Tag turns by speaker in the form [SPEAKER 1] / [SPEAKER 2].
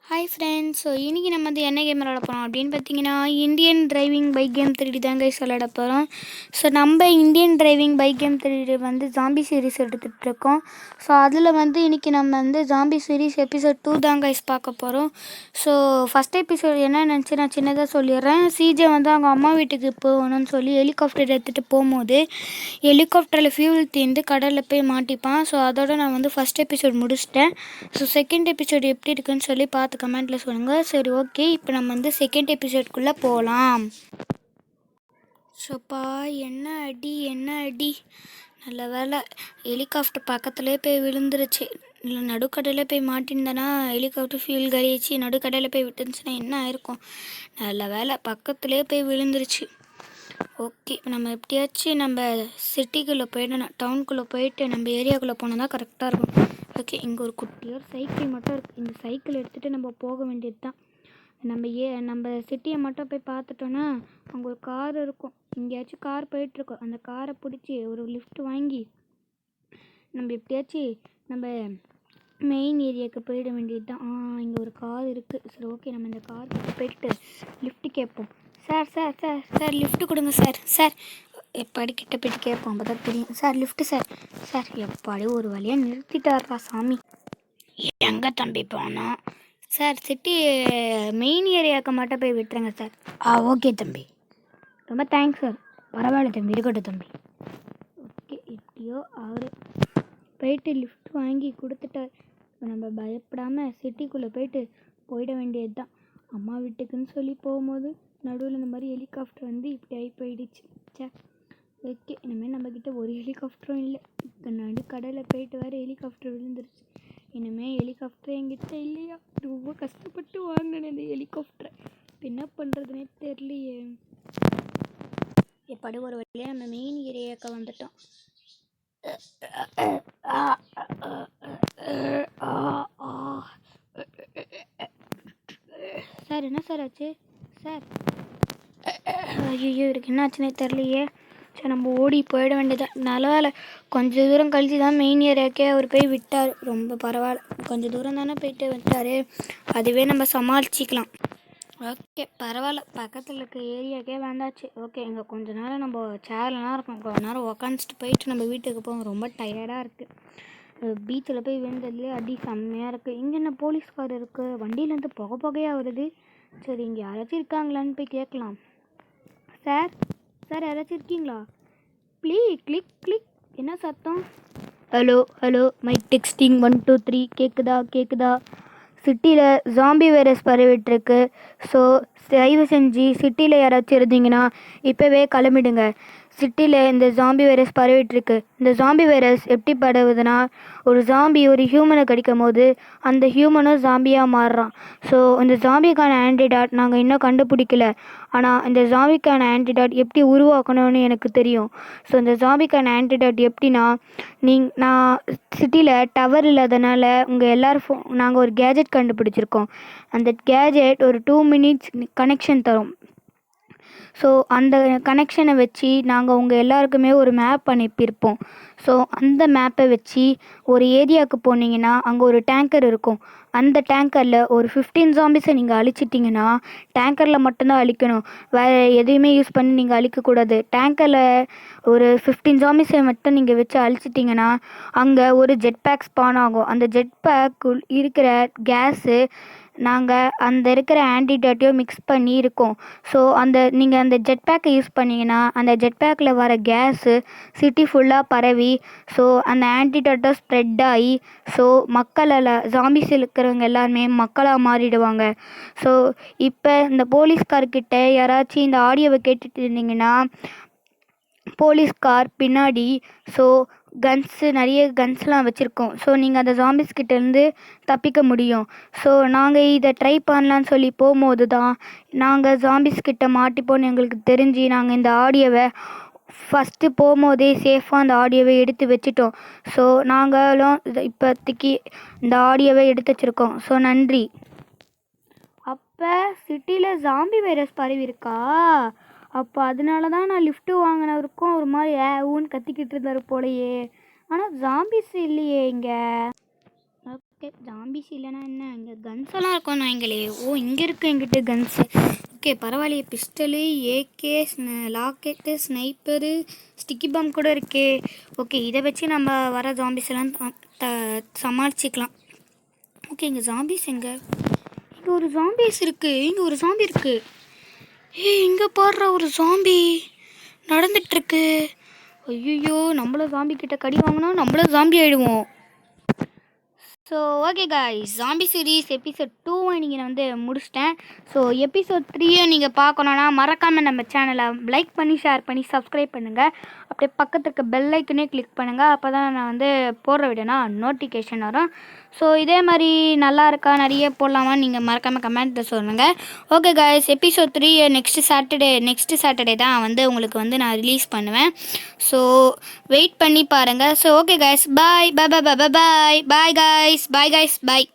[SPEAKER 1] Hi friends. So இன்றைக்கி நம்ம வந்து என்ன கேம் விளாட போகிறோம் அப்படின்னு பார்த்தீங்கன்னா, Indian driving bike game 3D தான் கைஸ் விளாட போகிறோம். ஸோ நம்ம Indian driving bike game 3D வந்து ஜாம்பி சீரிஸ் எடுத்துகிட்ருக்கோம். ஸோ அதில் வந்து இன்றைக்கி நம்ம வந்து ஜாம்பி சீரிஸ் எபிசோட் 2 தான் கைஸ் பார்க்க போகிறோம். ஸோ ஃபஸ்ட் எபிசோட் என்ன நினச்சி நான் சின்னதாக சொல்லிடுறேன். சிஜே வந்து அவங்க அம்மா வீட்டுக்கு போகணும்னு சொல்லி ஹெலிகாப்டர் எடுத்துகிட்டு போகும்போது ஹெலிகாப்டரில் ஃபியூல் தீர்ந்து கடலில் போய் மாட்டிப்பான். ஸோ அதோட நான் வந்து ஃபஸ்ட் எபிசோட் முடிச்சிட்டேன். ஸோ செகண்ட் எபிசோட் எப்படி இருக்குன்னு சொல்லி பார்த்து கமெண்ட்டில் சொல்லுங்கள். சரி, ஓகே, இப்போ நம்ம வந்து செகண்ட் எபிசோட்குள்ளே போகலாம். ஸோப்பா, என்ன அடி. நல்ல வேலை ஹெலிகாப்டர் பக்கத்துலேயே போய் விழுந்துருச்சு. இல்லை நடுக்கடையில் போய் மாட்டிருந்தேன்னா ஹெலிகாப்டர் ஃபியூல் கறிச்சு நடுக்கடையில் போய் விட்டுருந்துச்சுன்னா என்ன ஆயிருக்கும். நல்ல வேலை பக்கத்துலேயே போய் விழுந்துருச்சு. ஓகே, நம்ம எப்படியாச்சும் நம்ம சிட்டிக்குள்ளே போயிடணும். டவுனுக்குள்ளே போயிட்டு நம்ம ஏரியாக்குள்ளே போனால் தான் கரெக்டாக இருக்கும். ஓகே, இங்கே ஒரு குட்டியாக சைக்கிள் மட்டும் இருக்குது. இந்த சைக்கிள் எடுத்துகிட்டு நம்ம போக வேண்டியது தான். நம்ம சிட்டியை மட்டும் போய் பார்த்துட்டோன்னா அங்கே ஒரு கார் இருக்கும். எங்கேயாச்சும் கார் போயிட்டுருக்கோம். அந்த காரை பிடிச்சி ஒரு லிஃப்ட் வாங்கி நம்ம எப்படியாச்சும் நம்ம மெயின் ஏரியாவுக்கு போயிட வேண்டியது தான். இங்கே ஒரு கார் இருக்குது. சரி, ஓகே, நம்ம இந்த காருக்கு போயிட்டு லிஃப்ட்டு கேட்போம். சார் லிஃப்ட்டு கொடுங்க சார். எப்பாடி கிட்ட போய்ட்டு கேட்போம், அப்போ தான் தெரியும். சார் லிஃப்ட்டு சார் எப்பாடி ஒரு வழியாக நிறுத்திட்டாரா சாமி. எங்கே தம்பி போனோம்? சார் சிட்டி மெயின் ஏரியாவுக்கு மட்டும் போய் விட்டுருங்க சார். ஓகே தம்பி, ரொம்ப தேங்க்ஸ் சார். பரவாயில்ல தம்பி, இருக்கட்டும் தம்பி. ஓகே, எப்படியோ அவர் போயிட்டு லிஃப்ட் வாங்கி கொடுத்துட்டார். இப்போ நம்ம பயப்படாமல் சிட்டிக்குள்ளே போயிட வேண்டியது தான். அம்மா வீட்டுக்குன்னு சொல்லி போகும்போது நடுவில் இந்த மாதிரி ஹெலிகாப்டர் வந்து இப்படி ஆகி போயிடுச்சு. ஓகே, இனிமேல் நம்மக்கிட்ட ஒரு ஹெலிகாப்டரும் இல்லை. இப்போ நடுக்கடலில் போயிட்டு வர ஹெலிகாப்டர் விழுந்துருச்சு. இனிமேல் ஹெலிகாப்டர் என்கிட்ட இல்லையா? ரொம்ப கஷ்டப்பட்டு வாங்கினேன் இந்த ஹெலிகாப்டரை. இப்போ என்ன பண்ணுறதுனே தெரியலையே. எப்படி ஒரு வழியாக நம்ம மெயின் ஏரியாவுக்கு வந்துட்டோம். சார், என்ன சார் ஆச்சு சார்? ஐயோ, இருக்கு என்ன ஆச்சுன்னே தெரியலையே. சரி, நம்ம ஓடி போயிட வேண்டியதான். நல்ல வேலை கொஞ்சம் தூரம் கழிச்சு தான் மெயின் ஏரியாவுக்கே அவர் போய் விட்டார். ரொம்ப பரவாயில்ல, கொஞ்சம் தூரம் தானே போயிட்டு விட்டார். அதுவே நம்ம சமாளிச்சிக்கலாம். ஓகே, பரவாயில்ல, பக்கத்தில் இருக்க ஏரியாவுக்கே வந்தாச்சு. ஓகே, இங்கே கொஞ்ச நேரம் நம்ம சேர்லாம் இருக்கும். கொஞ்ச நேரம் உக்காந்துட்டு போயிட்டு நம்ம வீட்டுக்கு போவோம். ரொம்ப டயர்டாக இருக்குது. பீச்சில் போய் விழுந்ததுலேயே அடி செம்மையாக இருக்குது. இங்கே என்ன போலீஸ்கார் இருக்குது. வண்டியிலேருந்து புகையாக வருது. சரி, இங்கே யாராச்சும் இருக்காங்களான்னு போய் கேட்கலாம். சார் யாராச்சும் இருக்கீங்களா? Please click. என்ன சத்தம்? Hello mike testing 1 2 3. கேட்குதா? சிட்டியில் ஜாம்பி வைரஸ் பரவிட்டுருக்கு. ஸோ தயவு செஞ்சு சிட்டியில் யாராச்சும் இருந்தீங்கன்னா இப்போவே கிளம்பிடுங்க. சிட்டியில் இந்த ஜாம்பி வைரஸ் பரவிட்டுருக்கு. இந்த ஜாம்பி வைரஸ் எப்படி பரவுதுன்னா, ஒரு ஜாம்பி ஒரு ஹியூமனை கடிக்கும் போது அந்த ஹியூமனும் ஜாம்பியாக மாறுறான். ஸோ இந்த ஜாம்பிக்கான ஆன்டிடாட் நாங்கள் இன்னும் கண்டுபிடிக்கல. ஆனால் இந்த ஜாம்பிக்கான ஆன்டிடாட் எப்படி உருவாக்கணும்னு எனக்கு தெரியும். ஸோ இந்த ஜாம்பிக்கான ஆன்டிடாட் எப்படின்னா, நான் சிட்டியில் டவர் இல்லாதனால உங்கள் எல்லோரும் நாங்கள் ஒரு கேஜெட் கண்டுபிடிச்சிருக்கோம். அந்த கேஜெட் ஒரு 2 minutes கனெக்ஷன் தரும். ஸோ அந்த கனெக்ஷனை வச்சு நாங்கள் உங்கள் எல்லாருக்குமே ஒரு மேப் அனுப்பியிருப்போம். ஸோ அந்த மேப்பை வச்சு ஒரு ஏரியாவுக்கு போனீங்கன்னா அங்கே ஒரு டேங்கர் இருக்கும். அந்த டேங்கரில் ஒரு 15 ஜாம்பிஸை நீங்கள் அழிச்சிட்டிங்கன்னா, டேங்கரில் மட்டும்தான் அழிக்கணும், வேறு எதையுமே யூஸ் பண்ணி நீங்கள் அழிக்கக்கூடாது. டேங்கரில் ஒரு 15 ஜாம்பிஸை மட்டும் நீங்கள் வச்சு அழிச்சிட்டிங்கன்னா அங்கே ஒரு ஜெட் பேக் ஸ்பான் ஆகும். அந்த ஜெட் பேக்குள் இருக்கிற கேஸு நாங்கள் அந்த இருக்கிற ஆன்டிடாட்டையும் மிக்ஸ் பண்ணி இருக்கோம். ஸோ நீங்கள் அந்த ஜெட் பேக்கை யூஸ் பண்ணிங்கன்னா அந்த ஜெட் பேக்கில் வர கேஸு சிட்டி ஃபுல்லாக பரவி ஸோ அந்த ஆன்டிடாட்டை ஸ்ப்ரெட் ஆகி ஸோ ஜாம்பிஸ் இருக்கிறவங்க எல்லாருமே மக்களாக மாறிடுவாங்க. ஸோ இப்போ இந்த போலீஸ்கார்கிட்ட யாராச்சும் இந்த ஆடியோவை கேட்டுட்டு இருந்தீங்கன்னா, போலீஸ்கார் பின்னாடி நிறைய கன்ஸ்லாம் வச்சுருக்கோம். ஸோ நீங்கள் அந்த ஜாம்பிஸ்கிட்டேருந்து தப்பிக்க முடியும். ஸோ நாங்கள் இதை ட்ரை பண்ணலான்னு சொல்லி போகும்போது தான் நாங்கள் ஜாம்பிஸ்கிட்ட மாட்டிப்போன்னு எங்களுக்கு தெரிஞ்சு நாங்கள் இந்த ஆடியோவை ஃபஸ்ட்டு போகும்போதே சேஃபாக அந்த ஆடியோவை எடுத்து வச்சுட்டோம். ஸோ நாங்களும் இப்போதைக்கு இந்த ஆடியோவை எடுத்து வச்சுருக்கோம். ஸோ நன்றி. அப்போ சிட்டியில் ஜாம்பி வைரஸ் பரவி இருக்கா? அப்போ அதனால தான் நான் லிஃப்ட்டு வாங்கினவருக்கும் ஒரு மாதிரி ஊன்னு கத்திக்கிட்டு இருந்தார் போலையே. ஆனால் ஜாம்பிஸ் இல்லையே இங்கே. ஓகே ஜாம்பிஸ் இல்லைனா என்ன இங்கே கன்ஸ் எல்லாம் இருக்கும் நான் எங்களே. ஓ இங்கே இருக்குது எங்கிட்ட கன்ஸு. ஓகே பரவாயில்லையே, pistol, AK, rocket, sniper, sticky bomb கூட இருக்கே. ஓகே இதை வச்சு நம்ம வர ஜாம்பிஸ் எல்லாம் சமாளிச்சிக்கலாம். ஓகே இங்கே ஜாம்பிஸ் எங்கே? இங்கே ஒரு ஜாம்பிஸ் இருக்குது, இங்கே ஒரு ஜாம்பி இருக்குது. இங்கே பாடுற ஒரு ஜாம்பி நடந்துட்டுருக்கு. ஐயோ நம்மளும் ஜாம்பி கிட்ட கடி வாங்கினா நம்மளும் ஜாம்பி ஆகிடுவோம். So okay guys, zombie series episode 2 நீங்கள் நான் வந்து முடிச்சிட்டேன். ஸோ எபிசோட் 3 நீங்கள் பார்க்கணுன்னா மறக்காமல் நம்ம சேனலை லைக் பண்ணி ஷேர் பண்ணி சப்ஸ்கிரைப் பண்ணுங்கள். அப்படியே பக்கத்துக்கு இருக்க பெல் ஐக்கனே கிளிக் பண்ணுங்கள். அப்போ தான் நான் வந்து போடுற வீடியோனா நோட்டிஃபிகேஷன் வரும். ஸோ இதே மாதிரி நல்லா இருக்கா, நிறைய போடலாமான்னு நீங்கள் மறக்காமல் கமெண்ட்டில் சொல்லுங்கள். Okay guys, episode 3 next Saturday தான் வந்து உங்களுக்கு வந்து நான் ரிலீஸ் பண்ணுவேன். ஸோ வெயிட் பண்ணி பாருங்கள். ஸோ ஓகே காய்ஸ், பாய் பாய் பாய் பாய் பாய் பாய் காய்ஸ், பாய் காய்ஸ், பாய்.